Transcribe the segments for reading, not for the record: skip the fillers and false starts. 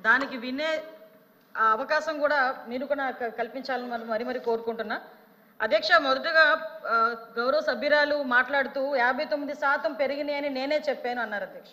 దానికి వినే అవకాశం కూడా మీరు కూడా కల్పించాలని మరి కోరుకుంటున్నా. అధ్యక్ష, మొదటగా గౌరవ సభ్యురాలు మాట్లాడుతూ 59% పెరిగినాయని నేనే చెప్పాను అన్నారు. అధ్యక్ష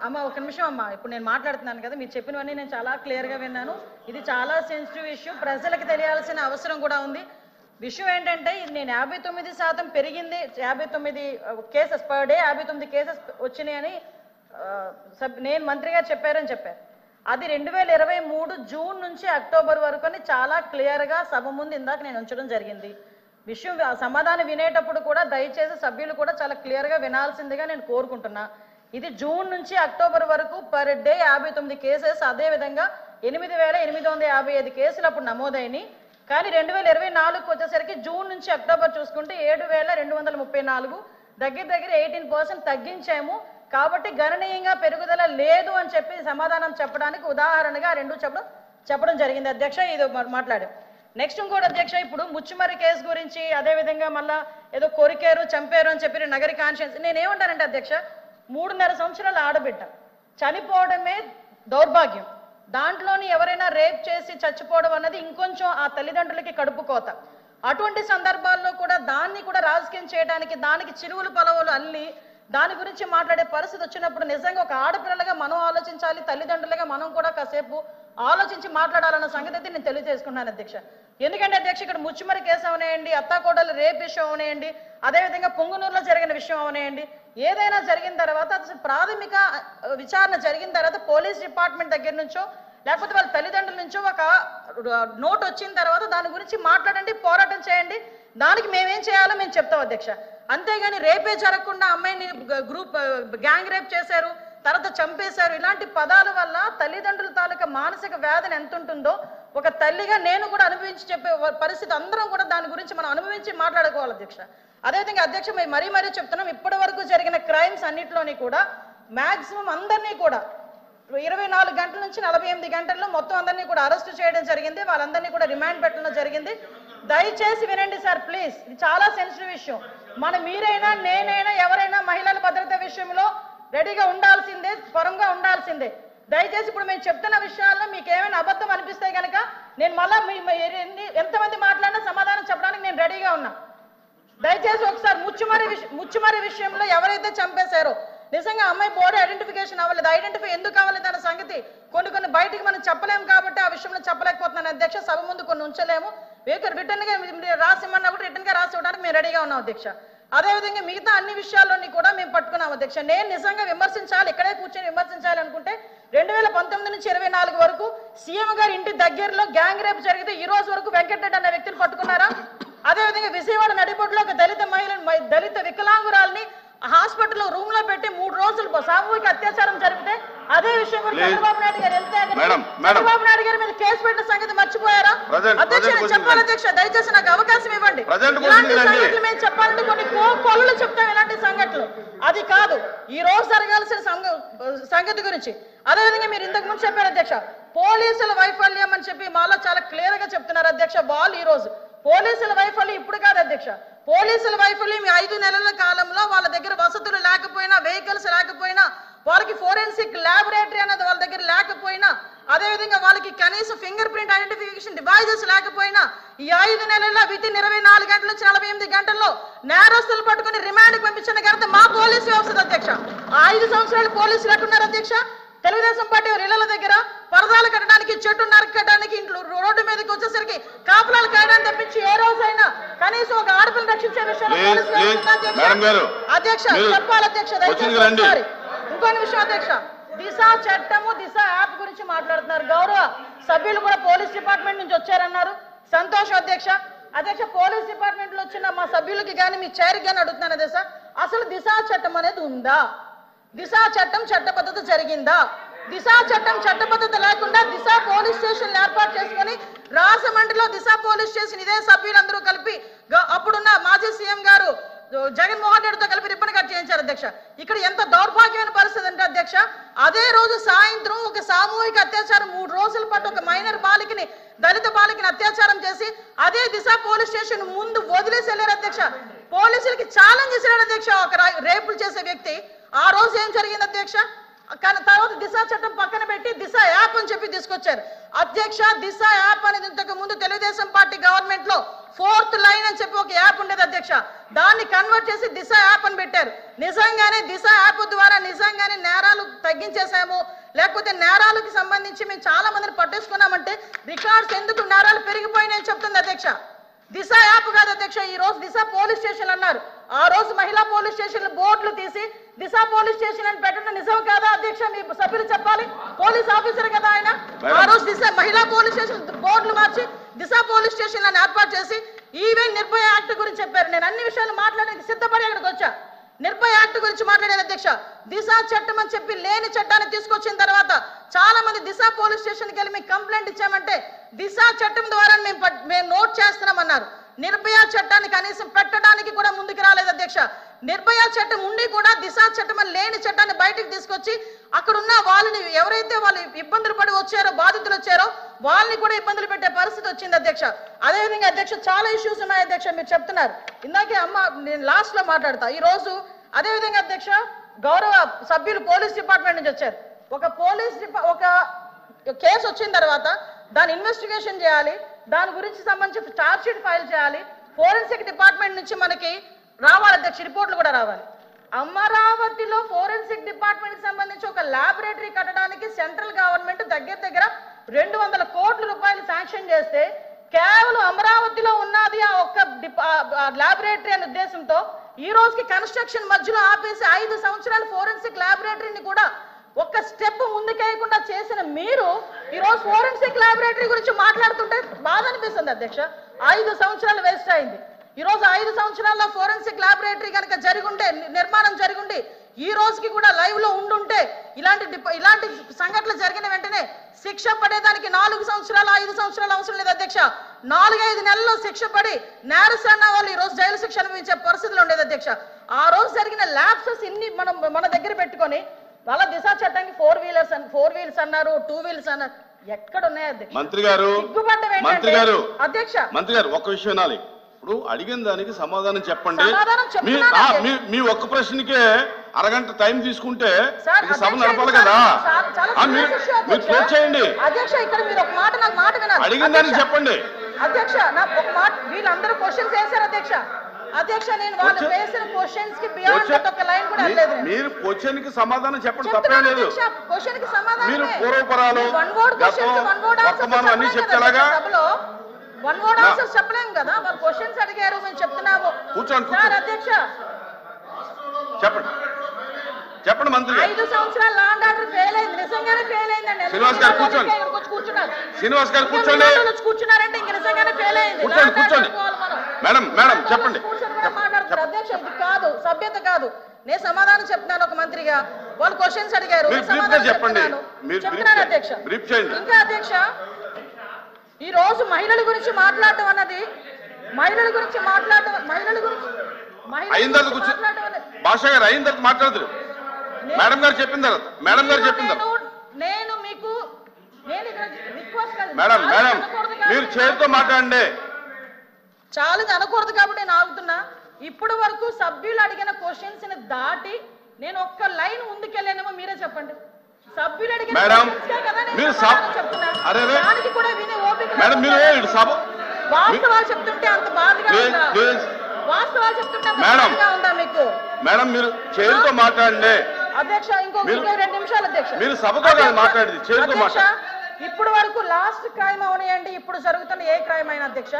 అమ్మ ఒక నిమిషం అమ్మ, ఇప్పుడు నేను మాట్లాడుతున్నాను కదా, మీరు చెప్పినవన్నీ నేను చాలా క్లియర్గా విన్నాను. ఇది చాలా సెన్సిటివ్ ఇష్యూ, ప్రజలకు తెలియాల్సిన అవసరం కూడా ఉంది. విషయం ఏంటంటే నేను 59% పెరిగింది, 59 కేసెస్ పర్ డే 59 కేసెస్ వచ్చినాయని నేను మంత్రి గారు చెప్పారని చెప్పారు. అది 2023 జూన్ నుంచి అక్టోబర్ వరకు అని చాలా క్లియర్గా సభ ముందు ఇందాక నేను ఉంచడం జరిగింది. విషయం సమాధానం వినేటప్పుడు కూడా దయచేసి సభ్యులు కూడా చాలా క్లియర్గా వినాల్సిందిగా నేను కోరుకుంటున్నా. ఇది జూన్ నుంచి అక్టోబర్ వరకు పర్ డే 59 కేసెస్, అదేవిధంగా 8,855 కేసులు అప్పుడు నమోదైనవి. కానీ 2024 వచ్చేసరికి జూన్ నుంచి అక్టోబర్ చూసుకుంటే 7,234, దగ్గర 18% తగ్గించాము. కాబట్టి గణనీయంగా పెరుగుదల లేదు అని చెప్పి సమాధానం చెప్పడానికి ఉదాహరణగా రెండు చెప్పడం జరిగింది. అధ్యక్ష ఇది మాట్లాడాం. నెక్స్ట్ ఇంకోటి అధ్యక్ష, ఇప్పుడు ముచ్చుమర్రి కేసు గురించి అదేవిధంగా మళ్ళీ ఏదో కొరికారు చంపారు అని చెప్పి నగరి కాన్షియన్స్, నేనేమంటానంటే అధ్యక్ష, 3.5 సంవత్సరాల ఆడబిడ్డ చనిపోవడమే దౌర్భాగ్యం. దాంట్లోని ఎవరైనా రేప్ చేసి చచ్చిపోవడం అన్నది ఇంకొంచెం ఆ తల్లిదండ్రులకి కడుపు కోత. అటువంటి సందర్భాల్లో కూడా దాన్ని కూడా రాజకీయం చేయడానికి, దానికి చిరువులు పలవలు అల్లి దాని గురించి మాట్లాడే పరిస్థితి వచ్చినప్పుడు నిజంగా ఒక ఆడపిల్లలుగా మనం ఆలోచించాలి, తల్లిదండ్రులుగా మనం కూడా కాసేపు ఆలోచించి మాట్లాడాలన్న సంగతి అయితే నేను తెలియజేసుకున్నాను అధ్యక్ష. ఎందుకంటే అధ్యక్ష, ఇక్కడ ముచ్చుమరి కేసు అవనేయండి, అత్తాకోడలు రేప్ విషయం అవనేయండి, అదేవిధంగా పొంగునూరులో జరిగిన విషయం అవనేయండి, ఏదైనా జరిగిన తర్వాత ప్రాథమిక విచారణ జరిగిన తర్వాత పోలీస్ డిపార్ట్మెంట్ దగ్గర నుంచో లేకపోతే వాళ్ళ తల్లిదండ్రుల నుంచో ఒక నోట్ వచ్చిన తర్వాత దాని గురించి మాట్లాడండి, పోరాటం చేయండి, దానికి మేమేం చేయాలో మేము చెప్తాం అధ్యక్ష. అంతేగాని రేపే జరగకుండా అమ్మాయిని గ్యాంగ్ రేప్ చేశారు, తర్వాత చంపేశారు, ఇలాంటి పదాల వల్ల తల్లిదండ్రుల తాలూకా మానసిక వేదన ఎంత ఉంటుందో ఒక తల్లిగా నేను కూడా అనుభవించి చెప్పే పరిస్థితి అందరం కూడా దాని గురించి మనం అనుభవించి మాట్లాడుకోవాలి అధ్యక్ష. అదేవిధంగా అధ్యక్ష మరీ చెప్తున్నాం, ఇప్పటి వరకు జరిగిన క్రైమ్స్ అన్నింటిలోని కూడా మ్యాక్సిమం అందరినీ కూడా 24 గంటల నుంచి 48 గంటల్లో మొత్తం అందరినీ కూడా అరెస్ట్ చేయడం జరిగింది, వాళ్ళందరినీ కూడా రిమాండ్ పెట్టడం జరిగింది. దయచేసి వినండి సార్ ప్లీజ్, ఇది చాలా సెన్సిటివ్ విషయం. మీరైనా నేనైనా ఎవరైనా మహిళల భద్రత విషయంలో రెడీగా ఉండాల్సిందే, పరంగా ఉండాల్సిందే. దయచేసి ఇప్పుడు మేము చెప్తున్న విషయాల్లో మీకు ఏమైనా అబద్ధం అనిపిస్తే కనుక నేను మళ్ళీ ఎంతమంది మాట్లాడినా సమాధానం చెప్పడానికి నేను రెడీగా ఉన్నా. దయచేసి ఒకసారి ముచ్చుమరి విషయంలో ఎవరైతే చంపేశారో నిజంగా అమ్మాయి బాడీ ఐడెంటిఫికేషన్ అవ్వలేదు, ఐడెంటిఫై ఎందుకు అవ్వలేదు అన్న సంగతి కొన్ని బయటికి మనం చెప్పలేము కాబట్టి ఆ విషయంలో చెప్పలేకపోతున్నాను అధ్యక్ష. సభ ముందు కొన్ని ఉంచలేము, రిటర్న్ గా రాసిమన్నా కూడా రిటర్న్ గా రాసి ఇవ్వడానికి మేము రెడీగా ఉన్నాం అధ్యక్ష. అదేవిధంగా మిగతా అన్ని విషయాల్లోని కూడా మేము పట్టుకున్నాం అధ్యక్ష. నేను నిజంగా విమర్శించాలి, ఇక్కడే కూర్చొని విమర్శించాలి అనుకుంటే 2019 నుంచి 24 వరకు సీఎం గారి ఇంటి దగ్గరలో గ్యాంగ్ రేప్ జరిగితే ఈ రోజు వరకు వెంకటరెడ్డి అనే వ్యక్తిని పట్టుకున్నారా? అదేవిధంగా విజయవాడ నడిబొడ్డులో ఒక దళిత వికలాంగురాల్ని హాస్పిటల్లో రూమ్ లో పెట్టి 3 రోజులు సామూహిక అత్యాచారం జరిగితే అదే విషయం కూడా చంద్రబాబు నాయుడు గారు చంద్రబాబు నాయుడు గారి మీద కేసు పెట్టిన సంగతి మర్చిపోయారా? అధ్యక్ష నేను చెప్పాలి అధ్యక్ష, దయచేసి నాకు అవకాశం ఇవ్వండి. ఇలాంటి సంగతులు మేము చెప్పాలంటే కొన్ని కోళ్ళు చెప్తాం, ఇలాంటి సంఘటనలు అది కాదు ఈ రోజు జరగాల్సిన సంగతి గురించి. అదేవిధంగా మీరు ఇంతకు ముందు చెప్పారు అధ్యక్ష, పోలీసుల వైఫల్యం అని చెప్పి మాలో చాలా క్లియర్ గా చెప్తున్నారు అధ్యక్ష. వాళ్ళు ఈ రోజు పోలీసుల వైఫల్యం ఇప్పుడు కాదు అధ్యక్ష, పోలీసుల వైఫల్యం 5 నెలల కాలంలో వాళ్ళ దగ్గర వసతులు లేకపోయినా, వెహికల్స్ లేకపోయినా, వాళ్ళకి ఫోరెన్సిక్ ల్యాబొరేటరీ అనేది వాళ్ళ దగ్గర లేకపోయినా, అదేవిధంగా వాళ్ళకి కనీసం ఫింగర్ ప్రింట్ ఐడెంటిఫికేషన్ డివైజెస్ లేకపోయినా ఈ 5 నెలల్లో వితిన్ 24 గంటల నుంచి 48 గంటల్లో నేరస్తులు పట్టుకుని రిమాండ్కి పంపించిన ఘనత మా పోలీసు వ్యవస్థ అధ్యక్ష. 5 సంవత్సరాలు పోలీసులు ఎట్టున్నారు అధ్యక్ష? తెలుగుదేశం పార్టీ ఇళ్ల దగ్గర పరదాలు కట్టడానికి, చెట్టు నరకడానికి, ఇంట్లో రోడ్డు మీదకి వచ్చేసరికి కాపులాలు కాయడానికి తప్పించి ఏ రోజైనా కనీసం ఒక ఆడపిల్లని రక్షించే విషయంలో అధ్యక్ష చెప్పాలి అధ్యక్ష. దయచేసి ఇంకొన్ని విషయం అధ్యక్ష, దిశ చట్టము దిశ యాప్ గురించి మాట్లాడుతున్నారు. గౌరవ సభ్యులు కూడా పోలీస్ డిపార్ట్మెంట్ నుంచి వచ్చారన్నారు, సంతోషం అధ్యక్ష. అధ్యక్ష పోలీస్ డిపార్ట్మెంట్ లో వచ్చిన మా సభ్యులకి కానీ మీ చైర్కి కానీ అడుగుతున్నాను అధ్యక్ష, అసలు దిశ చట్టం అనేది ఉందా? దిశ చట్టం చట్టబద్ధత జరిగిందా? దిశ చట్టం చట్టబద్ధత లేకుండా దిశ పోలీస్ స్టేషన్ ఏర్పాటు చేసుకుని రాజమండ్రిలో దిశ పోలీస్ స్టేషన్ ఇదే సభ్యులందరూ కలిపి అప్పుడున్న మాజీ సీఎం గారు జగన్మోహన్ రెడ్డితో కలిపి రిబ్బన్ కట్ చేయించారు అధ్యక్ష. ఇక్కడ ఎంత దౌర్భాగ్యమైన పరిస్థితి అంటే అధ్యక్ష, అదే రోజు సాయంత్రం ఒక సామూహిక అత్యాచారం 3 రోజుల పాటు ఒక మైనర్ బాలికని, దళిత బాలికని అత్యాచారం చేసి అదే దిశ పోలీస్ స్టేషన్ ముందు వదిలేసి వెళ్ళారు అధ్యక్ష. పోలీసులకి ఛాలెంజ్ చేశారు అధ్యక్ష ఒక రేపులు చేసే వ్యక్తి. ఆ రోజు ఏం జరిగింది అధ్యక్ష? కానీ తర్వాత దిశ చట్టం పక్కన పెట్టి దిశ యాప్ తీసుకొచ్చారు అధ్యక్ష. దిశ యాప్ అనేది ఇంతకు ముందు తెలుగుదేశం పార్టీ గవర్నమెంట్ లో 4th లైన్ అని చెప్పి ఒక యాప్ ఉండేది అధ్యక్ష. దాన్ని కన్వర్ట్ చేసి దిశ యాప్ అని పెట్టారు. నిజంగానే దిశ యాప్ ద్వారా నిజంగానే నేరాలు తగ్గించేసాము, లేకపోతే నేరాలకు సంబంధించి మేము చాలా మందిని పట్టేసుకున్నామంటే రికార్డ్స్ ఎందుకు నేరాలు పెరిగిపోయినాయని చెప్తుంది అధ్యక్ష. దిశ యాప్ కాదు అధ్యక్ష. ఈ రోజు దిశ పోలీస్ స్టేషన్ అన్నారు. ఆ రోజు మహిళా పోలీస్ స్టేషన్ బోర్డులు తీసి దిశ పోలీస్ స్టేషన్ అని పెట్టడం నిజం కాదా అధ్యక్ష? మీ సభ్యులు చెప్పాలి. పోలీస్ ఆఫీసర్ కదా ఆయన. ఆ రోజు దిశ మహిళా పోలీస్ స్టేషన్ బోర్డులు మార్చి దిశ పోలీస్ స్టేషన్ అని ఏర్పాటు చేసి ఈవెన్ నిర్భయ యాక్ట్ గురించి చెప్పారు. నేను అన్ని విషయాలు మాట్లాడడానికి సిద్ధపడి అక్కడికి వచ్చా. నిర్భయ యాక్ట్ గురించి మాట్లాడారు అధ్యక్ష. దిశ చట్టం అని చెప్పి లేని చట్టాన్ని తీసుకొచ్చిన తర్వాత చాలా మంది దిశ పోలీస్ స్టేషన్కి వెళ్ళి మీకు కంప్లైంట్ ఇచ్చామంటే దిశ చట్టం ద్వారా మేము నోట్ చేస్తున్నామన్నారు. నిర్భయ చట్టాన్ని కనీసం పెట్టడానికి కూడా ముందుకు రాలేదు అధ్యక్ష. నిర్భయ చట్టం ఉండి కూడా దిశ చట్టం అని లేని చట్టాన్ని బయటకు తీసుకొచ్చి అక్కడున్న వాళ్ళని ఎవరైతే వాళ్ళు ఇబ్బందులు పడి వచ్చారో, బాధితులు వచ్చారో వాళ్ళని కూడా ఇబ్బందులు పెట్టే పరిస్థితి వచ్చింది అధ్యక్ష. అదేవిధంగా అధ్యక్ష చాలా ఇష్యూస్ ఉన్నాయి అధ్యక్ష. మీరు చెప్తున్నారు ఇందాకే అమ్మ, నేను లాస్ట్ లో మాట్లాడతా. ఈ రోజు అదేవిధంగా అధ్యక్ష గౌరవ సభ్యులు పోలీస్ డిపార్ట్మెంట్ నుంచి వచ్చారు. ఒక కేసు వచ్చిన తర్వాత దాని ఇన్వెస్టిగేషన్ చేయాలి, దాని గురించి సంబంధించి ఛార్జ్ షీట్ ఫైల్ చేయాలి, ఫోరెన్సిక్ డిపార్ట్మెంట్ నుంచి మనకి రావాలి అధ్యక్ష, రిపోర్ట్లు కూడా రావాలి. అమరావతిలో ఫోరెన్సిక్ డిపార్ట్మెంట్ కి సంబంధించి ఒక ల్యాబొరేటరీ కట్టడానికి సెంట్రల్ గవర్నమెంట్ దగ్గర 200 కోట్ల రూపాయలు శాంక్షన్ చేస్తే కేవలం అమరావతిలో ఉన్నది ఆ ఒక్క ల్యాబొరేటరీ అనే ఉద్దేశంతో ఈ రోజుకి కన్స్ట్రక్షన్ మధ్యలో ఆపేసి 5 సంవత్సరాలు ఫోరెన్సిక్ ల్యాబొరేటరీని కూడా ఒక్క స్టెప్ ముందుకేయకుండా చేసిన మీరు ఈ రోజు ఫోరెన్సిక్ ల్యాబొరేటరీ గురించి మాట్లాడుతుంటే బాధ అనిపిస్తుంది అధ్యక్ష. 5 సంవత్సరాలు వేస్ట్ అయింది. ఈ రోజు 5 సంవత్సరాల్లో ఫోరెన్సిక్ ల్యాబొరేటరీ కనుక జరిగుంటే, నిర్మాణం జరిగుండి ఈ రోజుకి కూడా లైవ్ లో ఉండుంటే ఇలాంటి సంఘటనలు జరిగిన వెంటనే శిక్ష పడేదానికి 4 సంవత్సరాలు 5 సంవత్సరాలు అవసరం లేదు అధ్యక్ష. 4-5 నెలల్లో శిక్ష పడి నేరస్తున్న వాళ్ళు ఈ రోజు జైలు శిక్ష అనుభవించే పరిస్థితులు ఉండేది అధ్యక్ష. ఆ రోజు జరిగిన ల్యాప్సెస్ ఇన్ని మన దగ్గర పెట్టుకొని వాళ్ళ దిశ చట్టానికి 4 వీల్స్ అన్నారు, 2 వీల్స్ అన్నారు. ఎక్కడ ఉన్నాయి అధ్యక్ష? మంత్రి గారు ఒక్క విషయం వినాలి. ఇప్పుడు అడిగిన దానికి సమాధానం చెప్పండి. మీ ఒక్క ప్రశ్నకే అరగంట టైం తీసుకుంటే సభ నడపాలి కదా. మీరు క్లోజ్ చేయండి. అడిగిన దానికి చెప్పండి అధ్యక్ష. నాకు ఒక మాట, వీళ్ళందరూ క్వశ్చన్స్ వేశారు అధ్యక్ష. అధ్యక్ష నేను వాళ్ళు వేసిన క్వశ్చన్స్ కి బియాండ్ ఒక లైన్ కూడా లేదు. మీరు క్వశ్చన్ కి సమాధానం చెప్పండి, తప్పేం లేదు. క్వశ్చన్ కి సమాధానం మీరు పూర్వపరాలు వర్తమానం అన్ని చెప్తాగా వన్ వర్డ్ ఆన్సర్స్ చెప్పలేం కదా. వాళ్ళు క్వశ్చన్స్ అడిగారు, మేము చెప్తున్నాము. కూర్చోండి అధ్యక్ష చెప్పండి మంత్రి. 5 సంవత్సరాలు లా అండ్ ఆర్డర్ ఫెయిల్ అయింది, నిజంగానే ఫెయిల్ అయిందండి. శ్రీనివాస్ గారు కూర్చోండి. శ్రీనివాస్ గారు కూర్చోండి. కూర్చున్నారంటే ఇంక నిజంగానే ఫెయిల్ అయింది. కూర్చోండి. మేడం చెప్పండి. అధ్యక్ష ఇది కాదు, సభ్యత కాదు. నేను సమాధానం చెప్తున్నాను ఒక మంత్రిగా. వాళ్ళు క్వశ్చన్స్ అడిగారు, చెప్పండి. చెప్తున్నాను అధ్యక్ష. ఇంకా అధ్యక్ష ఈ రోజు మహిళల గురించి మాట్లాడటం అన్నది భాషా గారు అయిన తర్వాత మాట్లాడతారు. మేడం గారు చెప్పిన తర్వాత నేను మీకు మేడం మీరు చేతితో మాట్లాడండి. చాలా అనకూడదు కాబట్టి నేను ఆగుతున్నా. ఇప్పటి వరకు సభ్యులు అడిగిన క్వశ్చన్స్ ని దాటి నేను ఒక్క లైన్ ముందుకెళ్ళానేమో మీరే చెప్పండి. సభ్యులు అడిగిన దానికి కూడా వినే ఓపిక వాస్తవాలు చెప్తుంటే అంత బాధగా ఉందా? వాస్తవాలు చెప్తుంటే ఉందా మీకు? మేడం మీరు చేతితో మాట్లాడండి అధ్యక్ష. ఇంకో 2 నిమిషాలు అధ్యక్ష. మీరు సభతో మాట్లాడింది చేతితో మాట్లాడండి. ఇప్పుడు వరకు లాస్ట్ క్రైమ్ అవనియండి, ఇప్పుడు జరుగుతున్న ఏ క్రైమ్ అయినా అధ్యక్ష,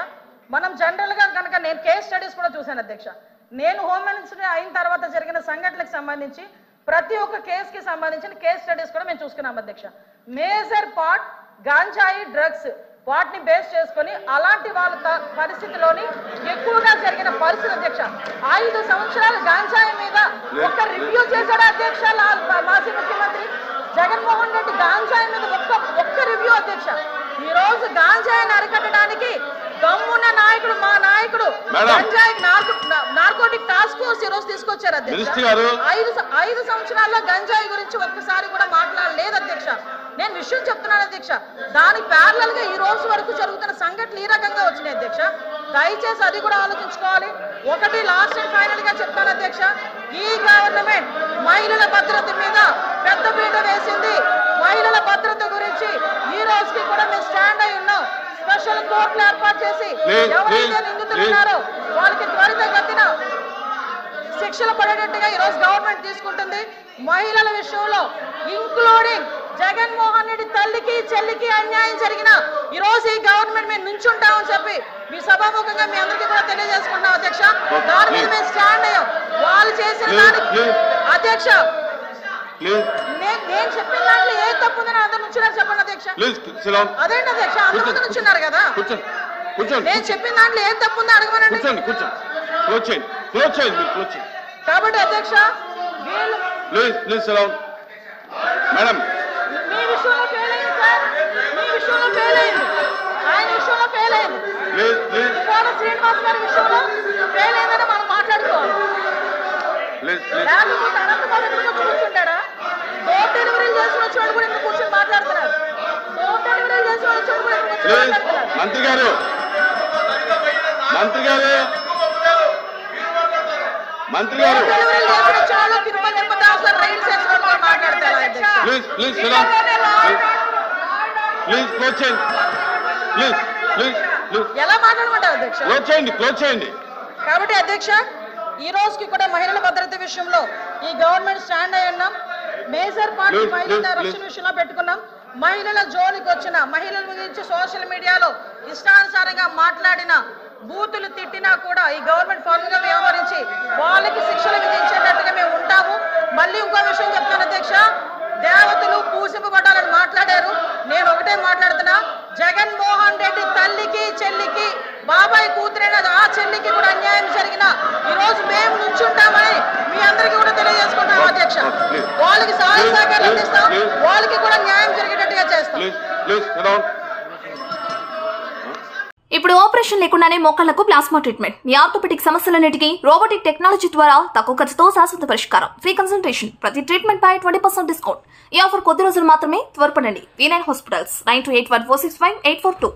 మనం జనరల్ గా కనుక నేను కేస్ స్టడీస్ కూడా చూశాను అధ్యక్ష. నేను హోమ్ మినిస్టర్ అయిన తర్వాత జరిగిన సంఘటనలకు సంబంధించి ప్రతి ఒక్క కేసుకి సంబంధించిన కేస్ స్టడీస్ కూడా మేము చూసుకున్నాం అధ్యక్ష. మేజర్ పార్ట్ గాంజాయి డ్రగ్స్ వాటిని బేస్ చేసుకొని అలాంటి వాళ్ళ పరిస్థితిలోని ఎక్కువగా జరిగిన పరిస్థితి అధ్యక్ష. 5 సంవత్సరాలు గాంజాయి మీద ఒక్క రివ్యూ చేశాడు అధ్యక్ష మాజీ ముఖ్యమంత్రి జగన్మోహన్ రెడ్డి. గాంజాయి మీద ఒక్క రివ్యూ అధ్యక్ష. ఈ రోజు గాంజాయిని అరికట్టడానికి దమ్మున్న నాయకుడు మా నాయకుడు గంజాయి నార్కోటిక్ టాస్క్ ఫోర్స్ ఈ రోజు తీసుకొచ్చారు అధ్యక్ష. 5 సంవత్సరాల్లో గంజాయి గురించి ఒక్కసారి కూడా మాట్లాడలేదు అధ్యక్ష. నేను విషయం చెప్తున్నాను అధ్యక్ష. దాని ప్యారలల్ గా ఈ రోజు వరకు జరుగుతున్న సంఘటనలు ఈ రకంగా వచ్చినాయి అధ్యక్ష. దయచేసి అది కూడా ఆలోచించుకోవాలి. ఒకటి లాస్ట్ అండ్ ఫైనల్ గా చెప్తాను అధ్యక్ష, ఈ గవర్నమెంట్ మహిళల భద్రత మీద పెద్ద పీట వేసింది. మహిళల భద్రత గురించి ఈ రోజు కోర్టులు ఏర్పాటు చేసి ఎవరైతే నిందితులు ఉన్నారో వాళ్ళకి త్వరితగతిన శిక్షలు పడేటట్టుగా ఈ రోజు గవర్నమెంట్ తీసుకుంటుంది. మహిళల విషయంలో ఇంక్లూడింగ్ జగన్మోహన్ రెడ్డి తల్లికి చెల్లికి అన్యాయం జరిగిన ఈ రోజు ఈ గవర్నమెంట్ మేము నుంచుంటామని చెప్పి మీ సభాముఖంగా మీ అందరికీ కూడా తెలియజేసుకుంటాం అధ్యక్ష. దాని మీద మేము స్టాండ్ అయ్యాం. వాళ్ళు చేసిన దానికి అధ్యక్ష నేను చెప్పిన దాంట్లో ఏ తప్పు ఉందని అందరు నుంచున్నారు చెప్పండి అధ్యక్ష. అదేంటి అధ్యక్ష అందరూ నుంచున్నారు కదా, నేను చెప్పిన దాంట్లో ఏ తప్పు ఉందో అడగమనండి. కాబట్టి అధ్యక్ష మేడం మీ విషయంలో ఫెయిల్ అయింది సార్, మీ విషయంలో ఫెయిల్ అయింది, ఆయన విషయంలో ఫెయిల్ అయింది, కోట శ్రీనివాస్ గారి విషయంలో ఫెయిల్ అయిందని మనం మాట్లాడుకోవాలి. లేకపోతే అనంతబాబు ఎదురుగా కూర్చుంటాడా? డోర్ డెలివరీ చేసిన వచ్చి కూడా ఇక్కడ కూర్చొని మాట్లాడుతున్నారు. డోర్ డెలివరీ చేసిన వచ్చి కూడా ఇక్కడ కూర్చొని మాట్లాడుతున్నారు. మంత్రి గారు డెలివరీ చేసిన చాలా తిరుమల తిరుపతి అవసరం రైలు స్టేషన్ కూడా మాట్లాడతారు. ఎలా మాట్లాడమంటారు అధ్యక్ష? క్లోజ్ చేయండి. కాబట్టి అధ్యక్ష ఈ రోజుకి కూడా మహిళల భద్రత విషయంలో ఈ గవర్నమెంట్ స్టాండ్ అయి ఉన్నాం. మేజర్ పార్టీ మహిళల రక్షణ విషయంలో పెట్టుకున్నాం. మహిళల జోలికి వచ్చిన మహిళల గురించి సోషల్ మీడియాలో ఇష్టానుసారంగా మాట్లాడిన బూతులు తిట్టినా కూడా ఈ గవర్నమెంట్ ఫార్మ్ గా వ్యవహరించి వాళ్ళకి శిక్షలు విధించేటట్టుగా మేము ఉంటాము. మళ్ళీ ఇంకో విషయం చెప్తాను అధ్యక్ష, దేవతలు పూజింపబడాలని మాట్లాడారు. నేను ఒకటే మాట్లాడుతున్నా, జగన్మోహన్ రెడ్డి తల్లికి చెల్లికి బాబాయ్ కూతురైన ఆ చెల్లికి కూడా అన్యాయం జరిగిన ఈ రోజు మేము నుంచుంటామని మీ అందరికీ కూడా తెలియజేసుకుంటాం అధ్యక్ష. వాళ్ళకి సహాయ సహకారం అందిస్తాం, వాళ్ళకి కూడా న్యాయం జరిగేటట్టుగా చేస్తాం. ఇప్పుడు ఆపరేషన్ లేకుండానే మోకాళ్లకు ప్లాస్మా ట్రీట్మెంట్. మీ ఆర్థోపెటిక్ సమస్యలన్నిటికీ రోబోటిక్ టెక్నాలజీ ద్వారా తక్కువ ఖర్చుతో శాశ్వత పరిష్కారం. Free consultation. ప్రతి ట్రీట్మెంట్ పై 20% డిస్కౌంట్. ఈ ఆఫర్ కొద్ది రోజులు మాత్రమే. త్వరపడండి. V9 hospitals 9281465842.